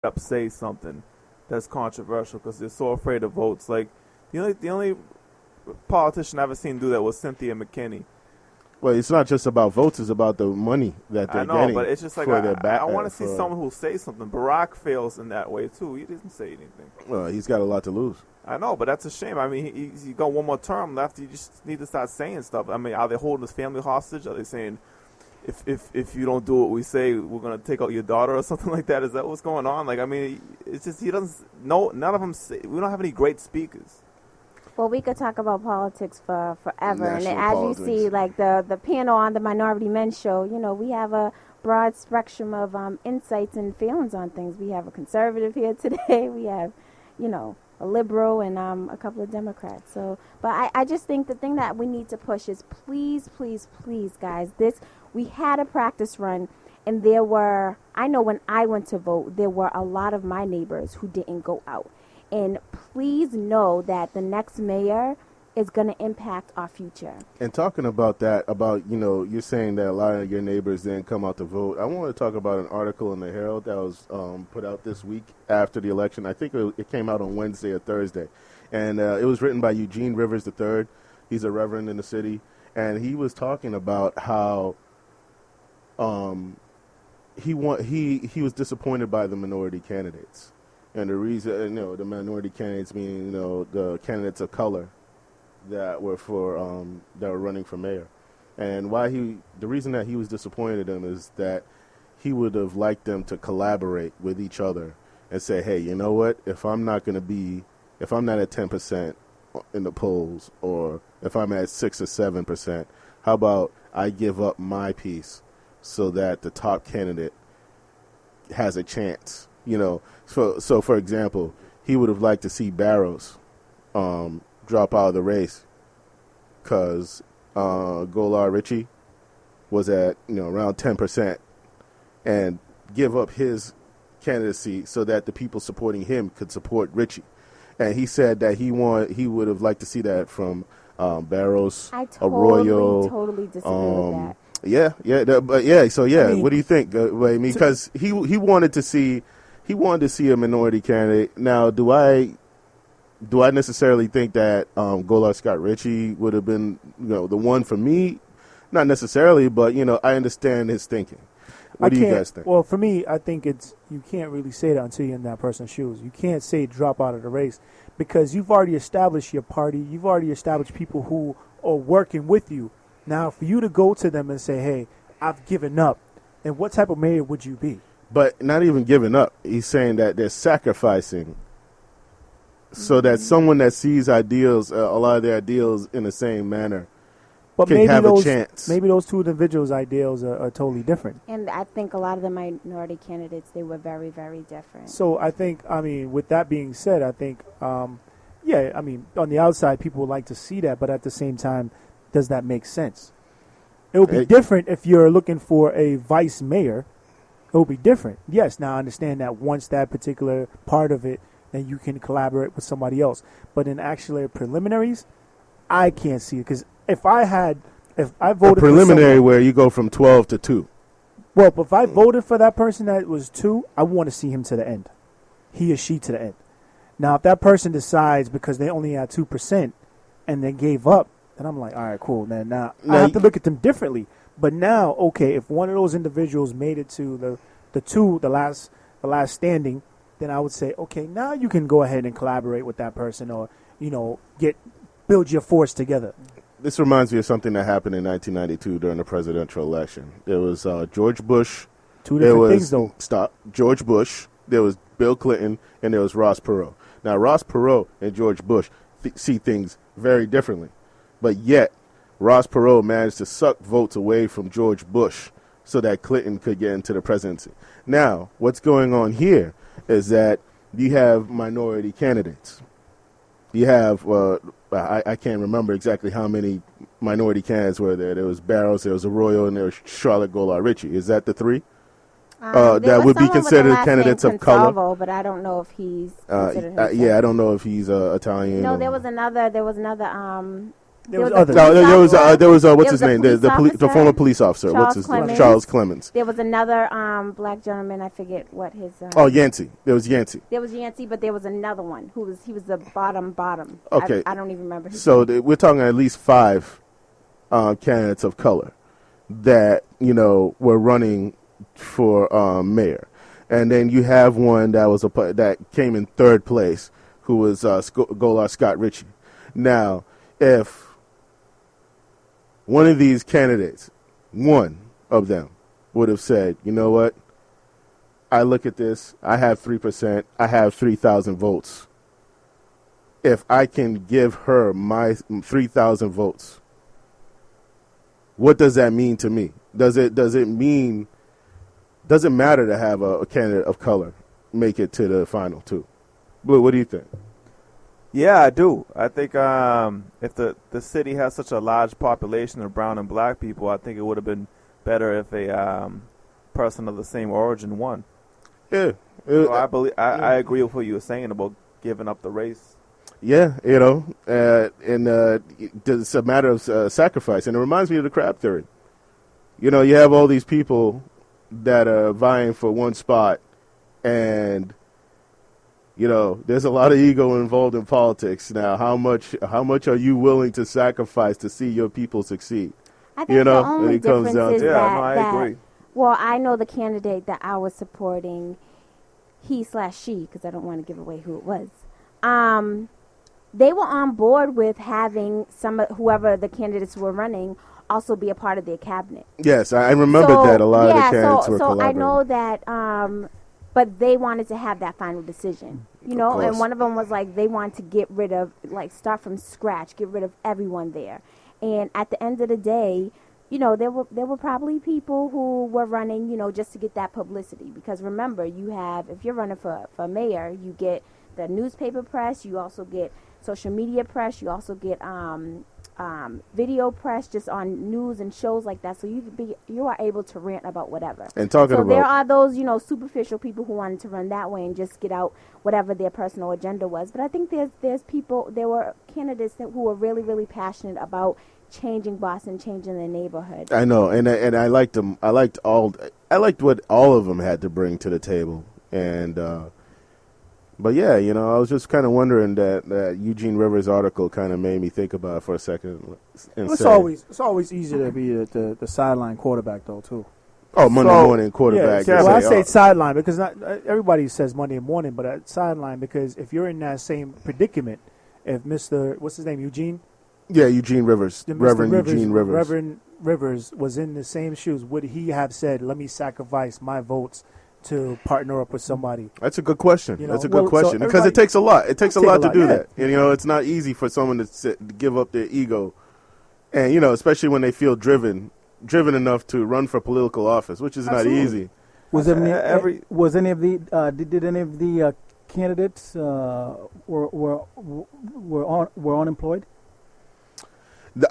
up say something that's controversial because they're so afraid of votes. Like the only politician I've ever seen do that was Cynthia McKinney. Well, it's not just about votes; it's about the money that they're I know, getting. but it's just like I want to see someone who'll say something. Barack fails in that way too. He didn't say anything. Well, he's got a lot to lose. I know, but that's a shame. I mean, he got one more term left. You just need to start saying stuff. I mean, are they holding his family hostage? Are they saying, if you don't do what we say, we're gonna take out your daughter or something like that? Is that what's going on? Like, I mean, it's just he doesn't. No, none of them. We don't have any great speakers. Well, we could talk about politics for forever, and National as politics. you see, like the panel on the Minority Men show, we have a broad spectrum of insights and feelings on things. We have a conservative here today. We have, a liberal and a couple of Democrats. So, but I just think the thing that we need to push is please, please, please, guys. We had a practice run, and I know when I went to vote, there were a lot of my neighbors who didn't go out. And please know that the next mayor is going to impact our future. And talking about that, you're saying that a lot of your neighbors didn't come out to vote. I want to talk about an article in the Herald that was put out this week after the election. I think it came out on Wednesday or Thursday. And it was written by Eugene Rivers III. He's a reverend in the city. And he was talking about how he was disappointed by the minority candidates. And the reason, the minority candidates meaning, the candidates of color that were running for mayor. And the reason that he was disappointed in them is that he would have liked them to collaborate with each other and say, hey, you know what? If I'm not at 10% in the polls, or if I'm at 6 or 7%, how about I give up my piece so that the top candidate has a chance? So for example, he would have liked to see Barrows drop out of the race because Golar Ritchie was at around 10% and give up his candidacy so that the people supporting him could support Ritchie. And he said that he would have liked to see that from Barrows, Arroyo. I totally disagree with that. What do you think? Because he wanted to see a minority candidate. Now, do I necessarily think that Golar Scott Ritchie would have been the one for me? Not necessarily, but I understand his thinking. What do you guys think? Well, for me, I think you can't really say that until you're in that person's shoes. You can't say drop out of the race because you've already established your party. You've already established people who are working with you. Now, for you to go to them and say, hey, I've given up, and what type of mayor would you be? But not even giving up. He's saying that they're sacrificing so that someone that sees a lot of their ideals in the same manner, can have a chance. Maybe those two individuals' ideals are totally different. And I think a lot of the minority candidates, they were very, very different. So I think, with that being said, I think, on the outside, people would like to see that, but at the same time, does that make sense? It would be different if you're looking for a vice mayor. It will be different. Yes, now I understand that once that particular part of it, then you can collaborate with somebody else. But in actually preliminaries, I can't see it. Because if I voted a preliminary where you go from 12 to 2. Well, but if I voted for that person that was 2, I want to see him to the end. He or she to the end. Now, if that person decides because they only had 2% and they gave up, then I'm like, all right, cool. Then now I have to look at them differently. But now, okay, if one of those individuals made it to the last standing, then I would say, okay, now you can go ahead and collaborate with that person, or build your force together. This reminds me of something that happened in 1992 during the presidential election. There was George Bush. Two different things, though. Stop. George Bush. There was Bill Clinton, and there was Ross Perot. Now, Ross Perot and George Bush see things very differently, but yet Ross Perot managed to suck votes away from George Bush so that Clinton could get into the presidency. Now, what's going on here is that you have minority candidates. You have, I can't remember exactly how many minority candidates were there. There was Barrows, there was Arroyo, and there was Charlotte Golar Ritchie. Is that the 3? That would be considered candidates of color. But I don't know if he's considered himself. I don't know if he's Italian. No, there was another There was others. No, there was what's his was a name? police The former police officer. Charles What's his name? Clemens. Charles Clemens. There was another black gentleman. I forget what his. Oh, Yancey. There was Yancey. There was Yancey, but there was another one he was the bottom. Okay. I don't even remember. So we're talking at least 5 candidates of color that were running for mayor, and then you have one that came in 3rd place, who was Golar Scott Ritchie. Now, if one of these candidates, one of them, would have said, you know what, I look at this, I have 3%, I have 3,000 votes. If I can give her my 3,000 votes, what does that mean to me? Does it matter to have a candidate of color make it to the final 2? Blue, what do you think? Yeah, I do. I think if the city has such a large population of brown and black people, I think it would have been better if a person of the same origin won. Yeah. So I agree with what you were saying about giving up the race. Yeah, and it's a matter of sacrifice. And it reminds me of the crab theory. You have all these people that are vying for one spot, and there's a lot of ego involved in politics now. How much are you willing to sacrifice to see your people succeed? I think the only difference is I agree. Well, I know the candidate that I was supporting, he/she, because I don't want to give away who it was. They were on board with having whoever the candidates were running also be a part of their cabinet. Yes, I remember that a lot of the candidates were collaborating. So I know that, but they wanted to have that final decision, and one of them was like they wanted to get rid of, start from scratch, get rid of everyone there. And at the end of the day, there were probably people who were running, just to get that publicity. Because remember, if you're running for mayor, you get the newspaper press, you also get social media press, you also get video press just on news and shows like that. So you are able to rant about whatever. And talking about, there are those superficial people who wanted to run that way and just get out whatever their personal agenda was. But I think there were candidates who were really, really passionate about changing Boston, changing the neighborhood. I know, and I liked them. I liked what all of them had to bring to the table, and but yeah, I was just kind of wondering that Eugene Rivers article kind of made me think about it for a second. It's always easy to be the sideline quarterback though too. Oh, Monday morning quarterback. Yeah, well, I say sideline because not everybody says Monday morning, but sideline because if you're in that same predicament, if what's his name, Eugene? Yeah, Eugene Rivers. Reverend Eugene Rivers. Reverend Rivers was in the same shoes. Would he have said, let me sacrifice my votes to partner up with somebody? That's a good question. That's a good question because it takes a lot. It takes a lot to do that. And, it's not easy for someone to give up their ego. And, especially when they feel driven enough to run for political office, which is not easy. Was any of the candidates were unemployed?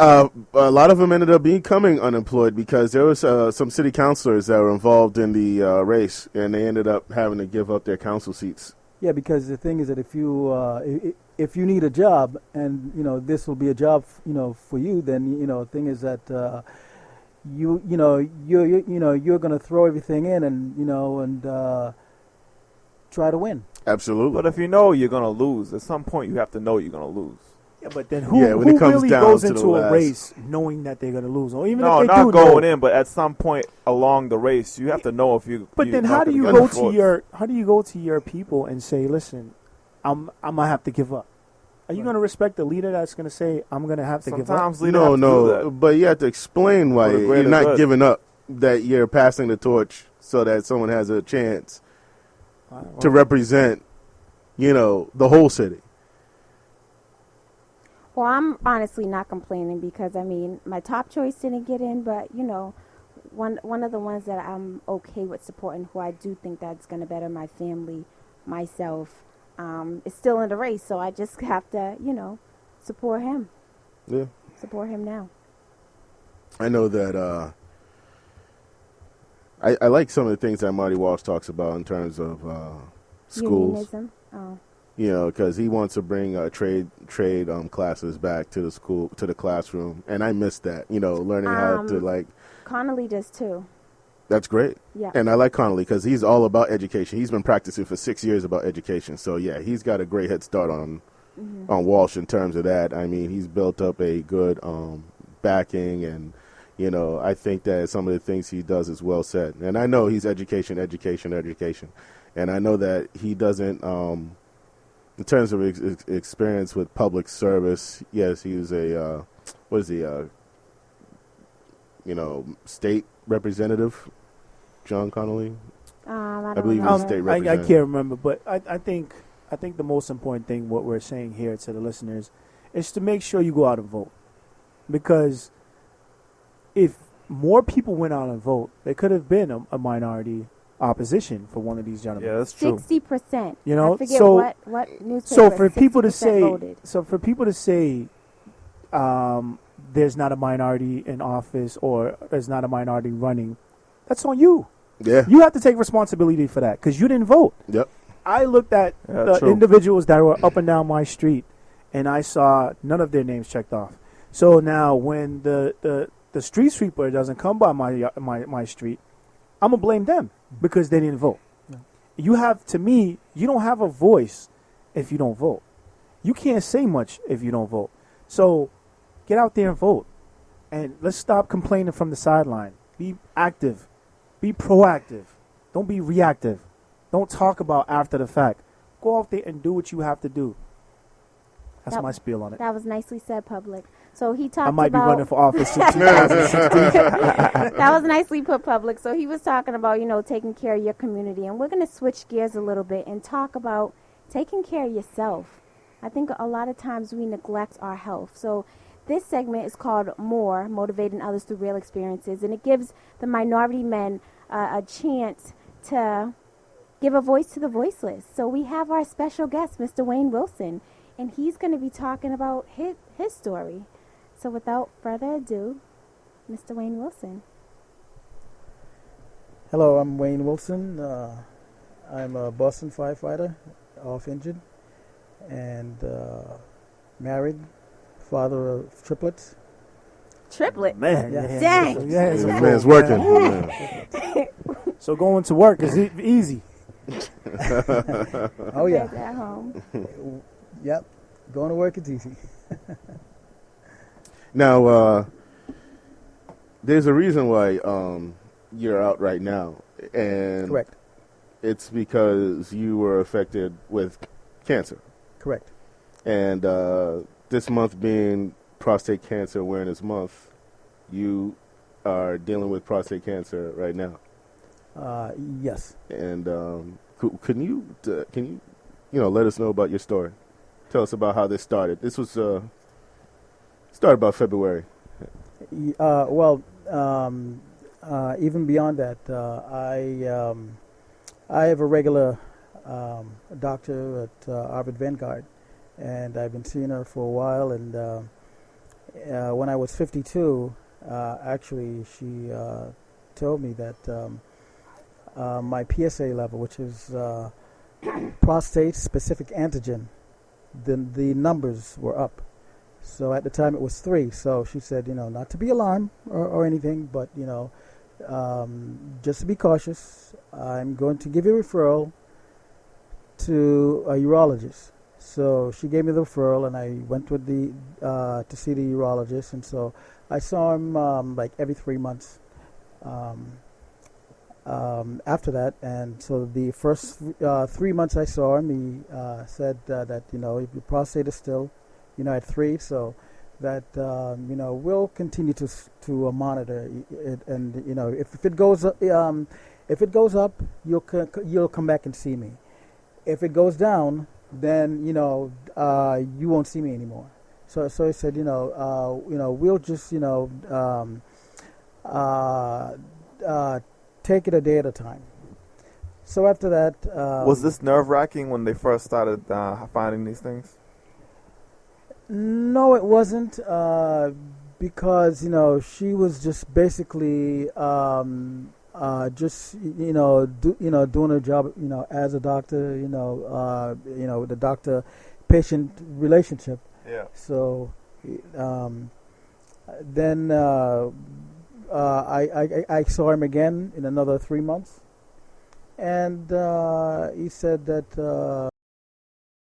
A lot of them ended up becoming unemployed because there was some city councilors that were involved in the race, and they ended up having to give up their council seats. Yeah, because the thing is that if you need a job and this will be a job for you, then the thing is that you're going to throw everything in and try to win. Absolutely. But if you're going to lose, at some point you have to know you're going to lose. Yeah, but then who really goes into a race knowing that they're going to lose? Or even if they not going in, but at some point along the race, you have to know if you. But then how do you go to your people and say, listen, I'm gonna have to give up? Are you going to respect the leader that's going to say, I'm going to have to give up? No, but you have to explain why you're not giving up, that you're passing the torch so that someone has a chance to represent, the whole city. Well, I'm honestly not complaining because, my top choice didn't get in, but, one of the ones that I'm okay with supporting, who I do think that's going to better my family, myself, is still in the race. So I just have to, support him. Yeah. Support him now. I know that I like some of the things that Marty Walsh talks about in terms of schools. Unionism. Oh. You know, because he wants to bring trade classes back to the school, to the classroom, and I miss that. You know, learning how to like. Connolly does too. That's great. Yeah. And I like Connolly because he's all about education. He's been practicing for 6 years about education. So yeah, he's got a great head start on Walsh in terms of that. I mean, he's built up a good backing, and you know, I think that some of the things he does is well said. And I know he's education, and I know that he doesn't. In terms of experience with public service, yes, he was a state representative, John Connolly. I believe know. he's state I representative. can't remember, but I think the most important thing, what we're saying here to the listeners, is to make sure you go out and vote, because if more people went out and vote, there could have been a minority opposition for one of these gentlemen. Yeah, that's true. 60%. You know, I forget so what newspaper. so for people to 60% say, voted. there's not a minority in office or there's not a minority running, that's on you. Yeah. You have to take responsibility for that because you didn't vote. Yep. I looked at the true. individuals that were up and down my street, and I saw none of their names checked off. So now when the street sweeper doesn't come by my street, I'm going to blame them because they didn't vote. Yeah. You don't have a voice if you don't vote. You can't say much if you don't vote. So get out there and vote. And let's stop complaining from the sideline. Be active. Be proactive. Don't be reactive. Don't talk about after the fact. Go out there and do what you have to do. That's my spiel on it. That was nicely said, Public. So he talked I might about... be running for office in 2016. That was nicely put, Public. So he was talking about, taking care of your community. And we're going to switch gears a little bit and talk about taking care of yourself. I think a lot of times we neglect our health. So this segment is called More, Motivating Others Through Real Experiences. And it gives the minority men a chance to give a voice to the voiceless. So we have our special guest, Mr. Wayne Wilson. And he's going to be talking about his story. So without further ado, Mr. Wayne Wilson. Hello, I'm Wayne Wilson. I'm a Boston firefighter, off injured, and married, father of triplets. Triplet? Man, Yeah. Dang. Yeah, it's a Man's full working. man. Yeah. So going to work is easy. Oh yeah. Kids at home. Yep. Going to work is easy. Now, there's a reason why you're out right now, and Correct. it's because you were affected with cancer. Correct. And this month being Prostate Cancer Awareness Month, you are dealing with prostate cancer right now. Yes. And can you let us know about your story? Tell us about how this started. This was started about February. Even beyond that, I have a regular doctor at Arvid Vanguard, and I've been seeing her for a while. And when I was 52, actually, she told me that my PSA level, which is prostate-specific antigen, the numbers were up. So at the time it was 3. So she said, not to be alarmed or anything, but, just to be cautious, I'm going to give you a referral to a urologist. So she gave me the referral, and I went with to see the urologist. And so I saw him like every 3 months after that. And so the first 3 months I saw him, he said that, your prostate is still at 3, so that we'll continue to monitor it, and if it goes up, you'll come back and see me. If it goes down, then you won't see me anymore. So I said, we'll just take it a day at a time. So after that, was this nerve-wracking when they first started finding these things? No, it wasn't, because she was just basically just doing a job as a doctor, the doctor patient relationship. Yeah. So then I saw him again in another 3 months, and he said that